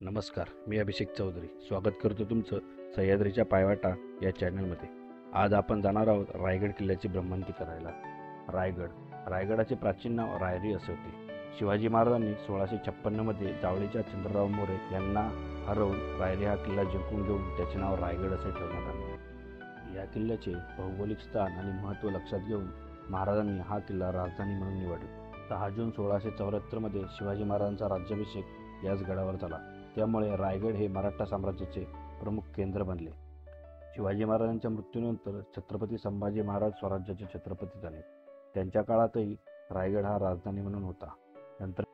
नमस्कार, मी अभिषेक चौधरी स्वागत करतो तुमचं सह्याद्रीच्या पायवाटा या चॅनलमध्ये. आज आपण जाणार आहोत रायगड किल्ल्याची भ्रमंती करायला. रायगडाचे प्राचीन नाव रायरी असे होते. शिवाजी महाराजांनी 1656 मध्ये जावळीच्या चंद्रराव मोरे यांना हरवून रायरी हा किल्ला जिंकून घेऊन त्याचे नाव रायगड असे ठेवण्यात आले. या किल्ल्याचे भौगोलिक स्थान आणि महत्त्व लक्षात घेऊन महाराजांनी हा किल्ला राजधानी म्हणून निवडला. 6 जून 1674 मध्ये शिवाजी महाराजांचा राज्याभिषेक याच गडावर झाला. त्यामुळे रायगड हे मराठा साम्राज्याचे प्रमुख केंद्र बनले. शिवाजी महाराजांच्या मृत्यूनंतर छत्रपती संभाजी महाराज स्वराज्याचे छत्रपती झाले. त्यांच्या काळातही रायगड हा राजधानी म्हणून होता. नंतर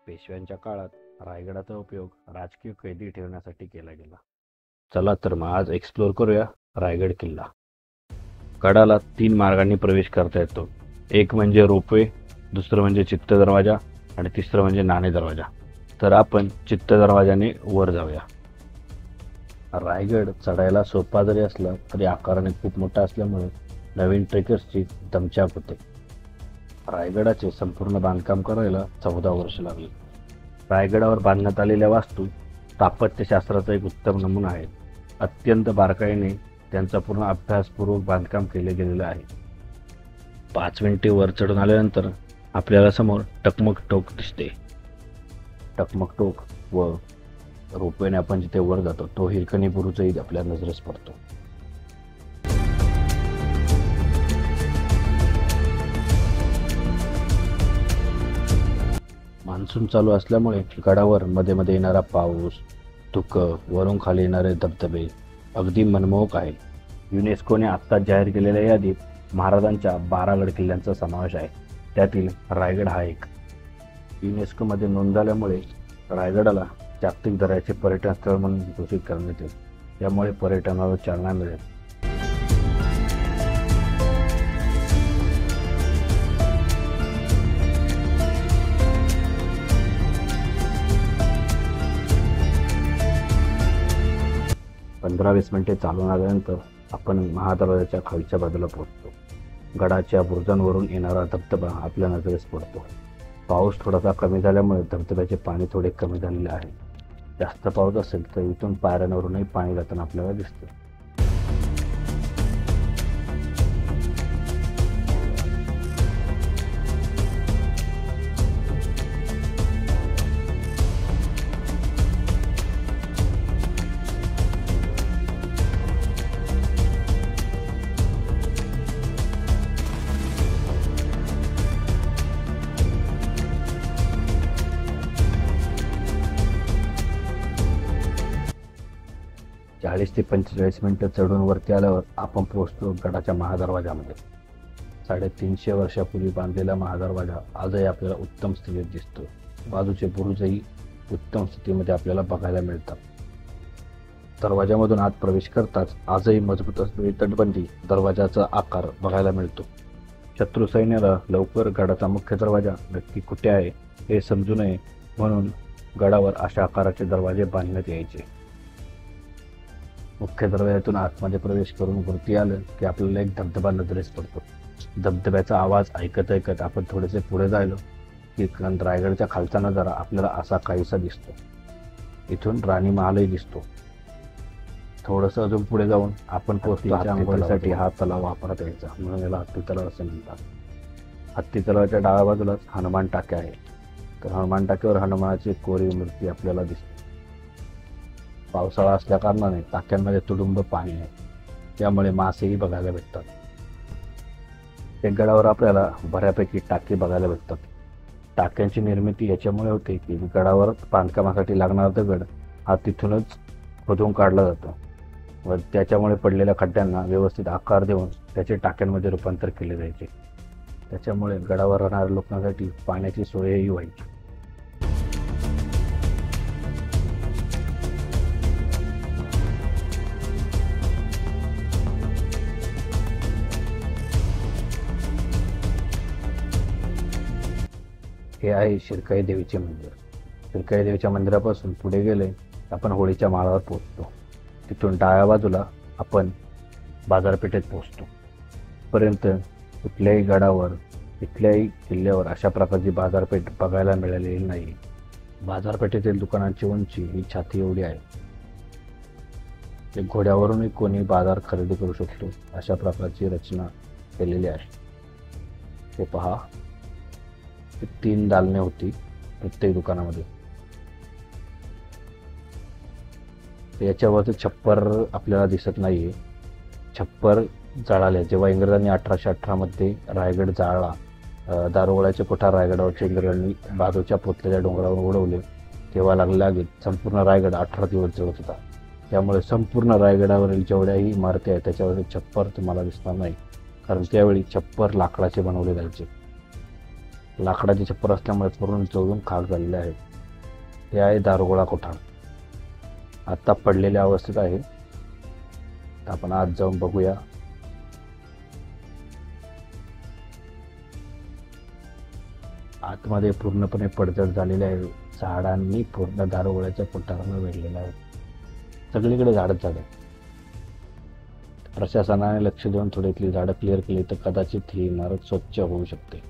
पेशव्यांच्या काळात रायगडाचा उपयोग राजकीय कैदी ठेवण्यासाठी केला गेला. चला तर मग आज एक्सप्लोर करूया रायगड किल्ला. गडाला 3 मार्गांनी प्रवेश करता येतो. एक म्हणजे रोपवे, दुसरं म्हणजे चित्त दरवाजा आणि तिसरं म्हणजे नाणे दरवाजा. तर आपण चित्त दरवाजाने वर जाऊया. रायगड चढायला सोपा जरी असला तरी आकाराने खूप मोठा असल्यामुळे नवीन ट्रेकर्सची दमछाक होते. रायगडाचे संपूर्ण बांधकाम करायला 14 वर्ष लागली. रायगडावर बांधण्यात आलेल्या वास्तू स्थापत्यशास्त्राचा एक उत्तम नमुना आहे. अत्यंत बारकाईने त्यांचा पूर्ण अभ्यासपूर्वक बांधकाम केले गेलेले आहे. 5 मिनिटे वर चढून आल्यानंतर आपल्याला समोर टकमक टोक दिसते. टकमक टोक व रोपवेने आपण जिथे वर जातो तो हिरकणी बुरुजही आपल्या नजरेस पडतो. मान्सून चालू असल्यामुळे गडावर मध्ये मध्ये येणारा पाऊस, धुकं, वरून खाली येणारे धबधबे अगदी मनमोहक आहे. युनेस्कोने आत्ताच जाहीर केलेल्या यादीत महाराजांच्या 12 गड किल्ल्यांचा समावेश आहे. त्यातील रायगड हा एक. युनेस्कोमध्ये नोंद झाल्यामुळे रायगडाला जागतिक दर्जाचे पर्यटन स्थळ म्हणून घोषित करण्यात येईल. त्यामुळे पर्यटनाला चालना मिळेल. पंधरा 20 मिनिटे चालून आल्यानंतर आपण महादरवाजाच्या खालच्या बाजूला पोहोचतो. गडाच्या बुरुजांवरून येणारा धबधबा आपल्या नजरेस पडतो. पाऊस थोडासा कमी झाल्यामुळे धबधब्याचे पाणी थोडे कमी झालेले आहे. जास्त पाऊस असेल तर इथून पायऱ्यांवरूनही पाणी जाताना आपल्याला दिसते. चाळीस ते 45 मिनिटं चढून वरती आल्यावर आपण पोहोचतो गडाच्या महादरवाजामध्ये. 350 वर्षापूर्वी बांधलेला महादरवाजा आजही आपल्याला उत्तम स्थितीत दिसतो. बाजूचे बुरुजही उत्तम स्थितीमध्ये आपल्याला बघायला मिळतात. दरवाजामधून आत प्रवेश करताच आजही मजबूत असलेली तटबंदी दरवाजाचा आकार बघायला मिळतो. शत्रू सैन्याला लवकर गडाचा मुख्य दरवाजा नक्की कुठे आहे हे समजू नये म्हणून गडावर अशा आकाराचे दरवाजे बांधण्यात यायचे. मुख्य दरवाजातून आतमध्ये प्रवेश करून वरती आलं की आपल्याला एक धबधबा नजरेस पडतो. धबधब्याचा आवाज ऐकत ऐकत आपण थोडेसे पुढे जायलो की रायगडच्या खालचा नजारा आपल्याला असा काहीसा दिसतो. इथून राणी महालही दिसतो. थोडंसं अजून पुढे जाऊन आपण पोहोचतो आंघोळीसाठी हा तलाव वापरत यायचा म्हणून याला हत्ती तलाव असे म्हणतात. हत्ती तलावाच्या डाव्या बाजूलाच हनुमान टाके आहे. तर हनुमान टाकेवर हनुमानाची कोरीव मूर्ती आपल्याला दिसते. पावसाळा असल्या कारणाने टाक्यांमध्ये तुडुंब पाणी आहे. त्यामुळे मासेही बघायला भेटतात. एक गडावर आपल्याला बऱ्यापैकी टाके बघायला भेटतात. टाक्यांची निर्मिती याच्यामुळे होते की गडावर बांधकामासाठी लागणारा दगड हा तिथूनच खोदून काढला जातो व त्याच्यामुळे पडलेल्या खड्ड्यांना व्यवस्थित आकार देऊन त्याचे टाक्यांमध्ये रूपांतर केले जायचे. त्याच्यामुळे गडावर राहणाऱ्या लोकांसाठी पाण्याची सोयही व्हायची. हे आहे शिरकाई देवीचे मंदिर. शिरकाई देवीच्या मंदिरापासून पुढे गेले आपण होळीच्या माळावर पोहोचतो. तिथून डाव्या बाजूला आपण बाजारपेठेत पोहोचतो. पर्यंत कुठल्याही गडावर कुठल्याही किल्ल्यावर अशा प्रकारची बाजारपेठ बघायला मिळालेली नाही. बाजारपेठेतील दुकानांची उंची ही छाती एवढी आहे. एक घोड्यावरूनही कोणी बाजार खरेदी करू शकतो अशा प्रकारची रचना केलेली आहे. हे पहा, 3 दालने होती प्रत्येक दुकानामध्ये. याच्यावरती छप्पर आपल्याला दिसत नाहीये. छप्पर जाळाले जेव्हा इंग्रजांनी 1818 मध्ये रायगड जाळला, दारुगोळ्याचे कोठार रायगडावरचे इंग्रजांनी बाजूच्या पोतलेल्या डोंगरावर उडवले, तेव्हा लागल्या आगीत संपूर्ण रायगड 18 दिवस जळत होता. त्यामुळे संपूर्ण रायगडावरील जेवढ्याही इमारती आहेत त्याच्यावरील छप्पर तुम्हाला दिसणार नाही, कारण त्यावेळी छप्पर लाकडाचे बनवले जायचे. लाकडाचे छप्पर असल्यामुळे पूर्ण जळून खाक झालेले आहेत. हे आहे दारुगोळा कोठार. आता पडलेल्या अवस्थेत आहे. आपण आज जाऊन बघूया. आतमध्ये पूर्णपणे पडझड झालेले आहे. झाडांनी पूर्ण दारुगोळ्याच्या कोठाराला वेढलेलं आहे. सगळीकडे झाडच झाडे. प्रशासनाने लक्ष देऊन थोडी इथली झाडं क्लिअर केली तर कदाचित ही इमारत स्वच्छ होऊ शकते.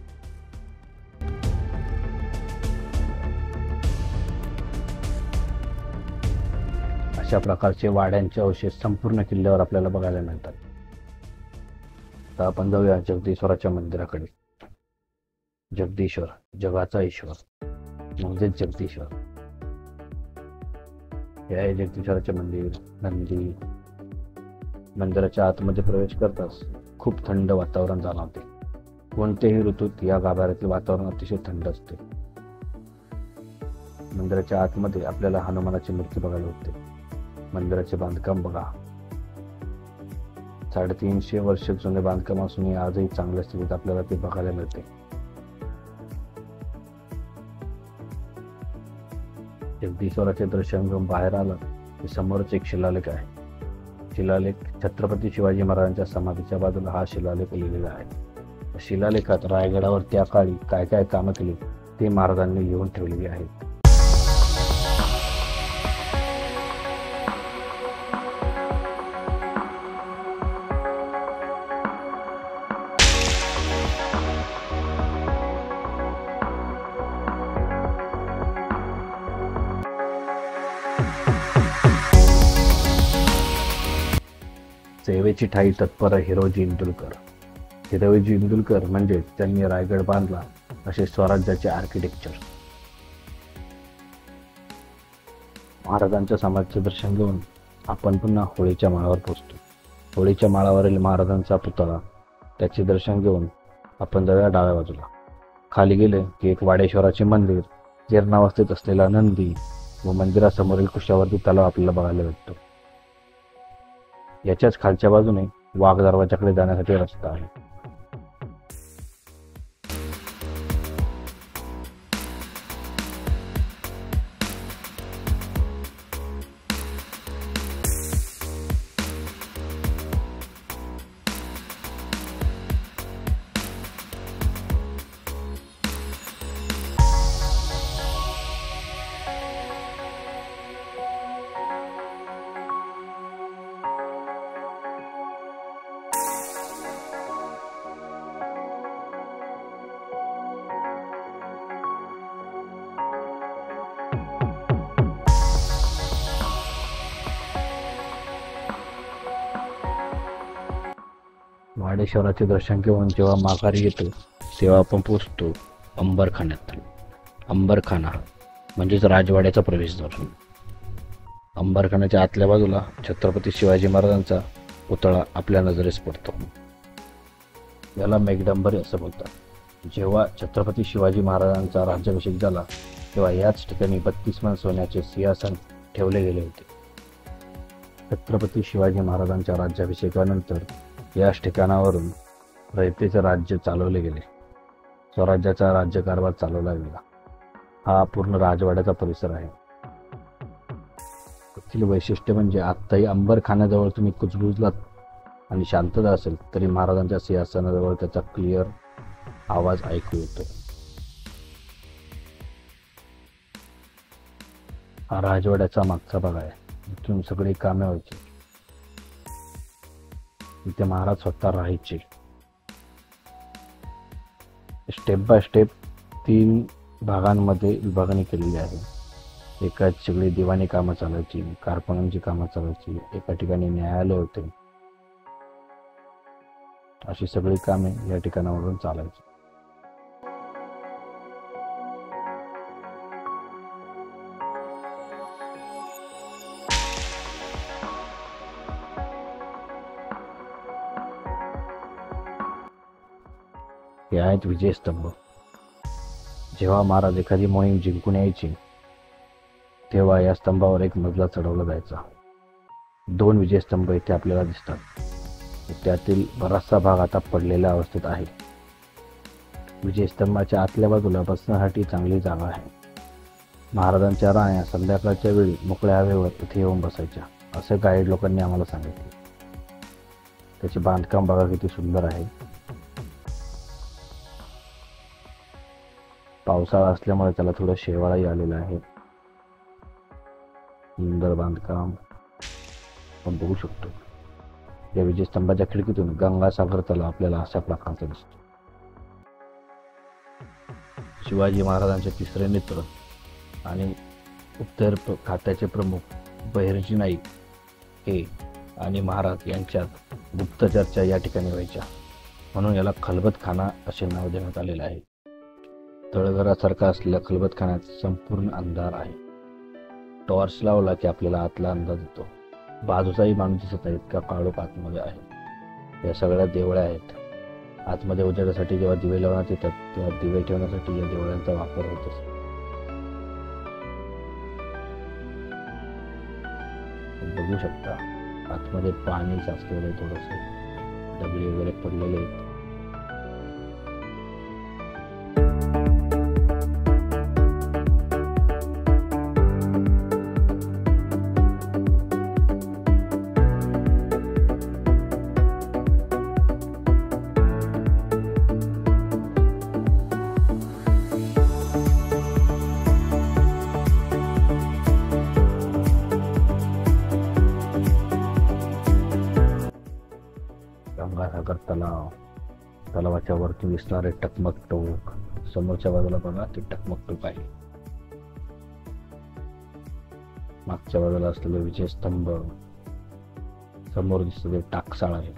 अशा प्रकारचे वाड्यांचे अवशेष संपूर्ण किल्ल्यावर आपल्याला बघायला मिळतात. आता आपण जाऊया जगदीश्वराच्या मंदिराकडे. जगदीश्वर, जगाचा ईश्वर म्हणजेच जगदीश्वर. हे आहे जगदीश्वराचे मंदिर. नंदी. मंदिराच्या आतमध्ये प्रवेश करताच खूप थंड वातावरण जाणवते. कोणत्याही ऋतूत या गाभाऱ्यातील वातावरण अतिशय थंड असते. मंदिराच्या आतमध्ये आपल्याला हनुमानाची मूर्ती बघायला होते. मंदिराचे बांधकाम बघा. 350 वर्ष जुने बांधकाम असूनही आजही चांगल्या स्थितीत आपल्याला ते बघायला मिळते. जगदीश्वराचे दर्शन घेऊन बाहेर आलं की समोरच एक शिलालेख आहे. शिलालेख छत्रपती शिवाजी महाराजांच्या समाधीच्या बाजूला हा शिलालेख लिहिलेला आहे. शिलालेखात रायगडावर त्या काळी काय काय कामं केली ते महाराजांनी लिहून ठेवलेली आहेत. सेवेची ठाई तत्पर हिरोजी इंदुलकर. हिरोजी इंदुलकर म्हणजे त्यांनी रायगड बांधला असे स्वराज्याचे आर्किटेक्चर. महाराजांच्या समाधीचे दर्शन घेऊन आपण पुन्हा होळीच्या माळावर पोहोचतो. होळीच्या माळावरील महाराजांचा पुतळा, त्याचे दर्शन घेऊन आपण जाऊया डाव्या बाजूला. खाली गेले की एक वाडेश्वराचे मंदिर, जीर्णावस्थेत असलेला नंदी व मंदिरासमोरील कुशावर्ती तलाव आपल्याला बघायला भेटतो. याच्याच खालच्या बाजूने वाघ दरवाजाकडे जाण्यासाठी रस्ता आहे. वाडेश्वराचे दर्शन घेऊन जेव्हा माघारी येतो तेव्हा आपण पोचतो अंबरखान्यात. अंबरखाना म्हणजेच राजवाड्याचा प्रवेशद्वार. अंबरखान्याच्या आतल्या बाजूला छत्रपती शिवाजी महाराजांचा पुतळा आपल्या नजरेस पडतो. याला मेघडंबरी असं बोलतात. जेव्हा छत्रपती शिवाजी महाराजांचा राज्याभिषेक झाला तेव्हा याच ठिकाणी 32 मन सोन्याचे सिंहासन ठेवले गेले होते. छत्रपती शिवाजी महाराजांच्या राज्याभिषेकानंतर याच ठिकाणावरून रयतेचे राज्य चालवले गेले. स्वराज्याचा राज्यकारभार चालवला गेला. हा पूर्ण राजवाड्याचा परिसर आहे. येथील वैशिष्ट्य म्हणजे आत्ताही अंबरखान्याजवळ तुम्ही कुजबुजलात आणि शांतता असेल तरी महाराजांच्या सिंहासनाजवळ त्याचा क्लिअर आवाज ऐकू येतो. हा राजवाड्याचा मागचा भाग आहे. इथून सगळी कामे व्हायची. इथे महाराज स्वतः राहायचे. स्टेप बाय स्टेप 3 भागांमध्ये विभागणी केलेली आहे. एकाच सगळी दिवाणी कामं चालायची, कारखान्यांची कामं चालायची, एका ठिकाणी न्यायालय होते. अशी सगळी कामे या ठिकाणावरून चालायची. हे आहेत विजयस्तंभ. जेव्हा महाराज एखादी मोहीम जिंकून यायची तेव्हा या स्तंभावर एक मजला चढवला जायचा. 2 विजयस्तंभ इथे आपल्याला दिसतात. त्यातील बराचसा भाग आता पडलेल्या अवस्थेत आहे. विजयस्तंभाच्या आतल्या बाजूला बसण्यासाठी चांगली जागा आहे. महाराजांच्या राण्या संध्याकाळच्या वेळी मोकळ्या हवेवर इथे येऊन बसायच्या असे गाईड लोकांनी आम्हाला सांगितले. त्याचे बांधकाम बघा किती सुंदर आहे. पावसाळा असल्यामुळे त्याला थोडं शेवाळाही आलेला आहे. सुंदर बांधकाम आपण बघू शकतो. या विजयस्तंभाच्या खिडकीतून गंगासागर तलाव आपल्याला अशा प्रकारचा दिसतो. शिवाजी महाराजांचे तिसरे मित्र आणि उत्तर खात्याचे प्रमुख बहिर्जी नाईक हे आणि महाराज यांच्यात गुप्त चर्चा या ठिकाणी व्हायच्या, म्हणून याला खलबतखाना असे नाव देण्यात आलेले आहे. तळघरासारखा असलेल्या खलबतखान्यात संपूर्ण अंधार आहे. टॉर्च लावला की आपल्याला आतला अंदाज येतो. बाजूचाही माणूस दिसत आहे, इतका काळोख आतमध्ये आहे. या सगळ्या देवळ्या आहेत. आतमध्ये उजेडासाठी जेव्हा दिवे लावण्यात येतात तेव्हा दिवे ठेवण्यासाठी या देवळ्यांचा वापर होत असतो. बघू शकता आतमध्ये पाणी साचलेलं आहे, थोडंसं दगडी वगैरे पडलेले आहेत. गंगासागर तलाव, तलावाच्या वरती दिसणारे टकमक टोक, समोरच्या बाजूला बघा ते टकमक टोक आहे. मागच्या बाजूला असलेले विजयस्तंभ, समोर दिसलेले टाकसाळ आहे.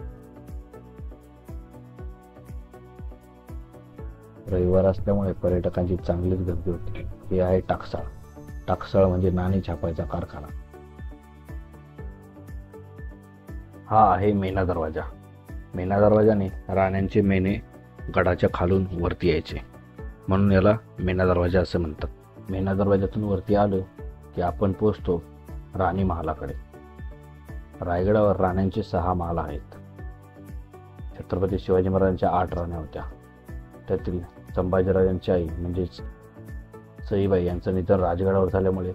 रविवार असल्यामुळे पर्यटकांची चांगलीच गर्दी होती. हे आहे टाकसाळ. टाकसाळ म्हणजे नाणी छापायचा कारखाना. हा आहे मेणा दरवाजा. मेणा दरवाजाने राण्यांचे मेणे गडाच्या खालून वरती यायचे, म्हणून याला मेणा दरवाजा असे म्हणतात. मेणा दरवाजातून वरती आलो की आपण पोहोचतो राणी महालाकडे. रायगडावर राण्यांचे 6 महाल आहेत. छत्रपती शिवाजी महाराजांच्या 8 राण्या होत्या. त्यातील संभाजीराजांची आई म्हणजेच सईबाई यांचं निधन राजगडावर झाल्यामुळे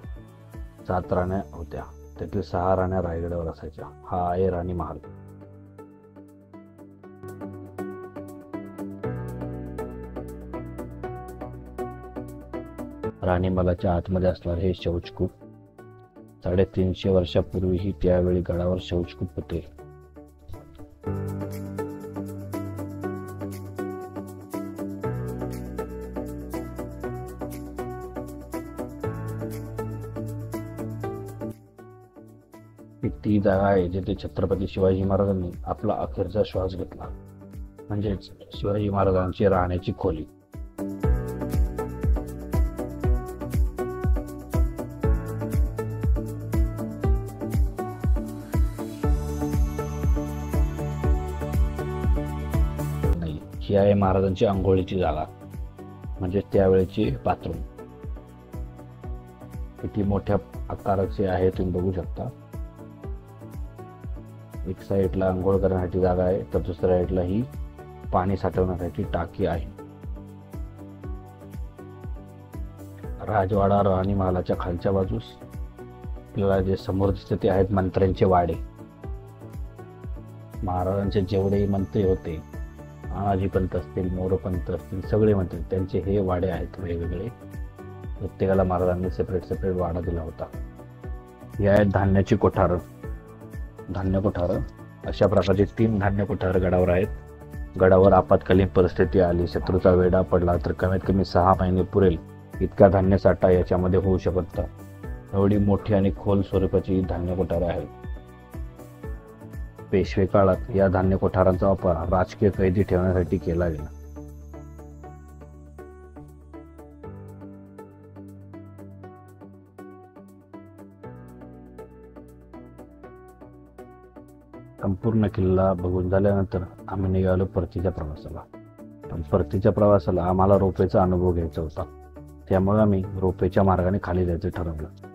7 राण्या होत्या. त्यातील 6 राण्या रायगडावर असायच्या. हा आहे राणी महाल. राणी महालाच्या आतमध्ये असणारे हे शौचकूप 350 वर्षापूर्वीही त्यावेळी गडावर शौचकूप होते. ही ती जागा आहे जिथे छत्रपती शिवाजी महाराजांनी आपला अखेरचा श्वास घेतला, म्हणजेच शिवाजी महाराजांची राहण्याची खोली. ही आहे महाराजांची आंघोळीची जागा, म्हणजे त्यावेळेची बाथरूम. किती मोठ्या आकाराचे आहे तुम्ही बघू शकता. एक साईडला आंघोळ करण्यासाठी जागा आहे, तर दुसऱ्या साईडला ही पाणी साठवण्यासाठी टाकी आहे. राजवाडा राणी महालाच्या खालच्या बाजूस आपल्याला जे समोर दिसते ते आहेत मंत्र्यांचे वाडे. महाराजांचे जेवढेही मंत्री होते, आनाजी पंत असतील, मोरोपंत असतील, सगळे मंत्री त्यांचे हे वाडे आहेत वेगवेगळे. प्रत्येकाला महाराजांनी सेपरेट वाडा दिला होता. हे आहेत धान्याची कोठारं. धान्य कोठारं अशा प्रकारचे 3 धान्य कोठारं गडावर आहेत. गडावर आपत्कालीन परिस्थिती आली, शत्रूचा वेढा पडला तर कमीत कमी 6 महिने पुरेल इतका धान्य साठा याच्यामध्ये होऊ शकतो. एवढी मोठी आणि खोल स्वरूपाची धान्य कोठारे आहेत. पेशवे काळात या धान्य कोठारांचा वापर राजकीय कैदी ठेवण्यासाठी केला गेला. संपूर्ण किल्ला बघून झाल्यानंतर आम्ही निघालो परतीच्या प्रवासाला. पण परतीच्या प्रवासाला आम्हाला रोपेचा अनुभव घ्यायचा होता, त्यामुळे आम्ही रोपेच्या मार्गाने खाली जायचं ठरवलं.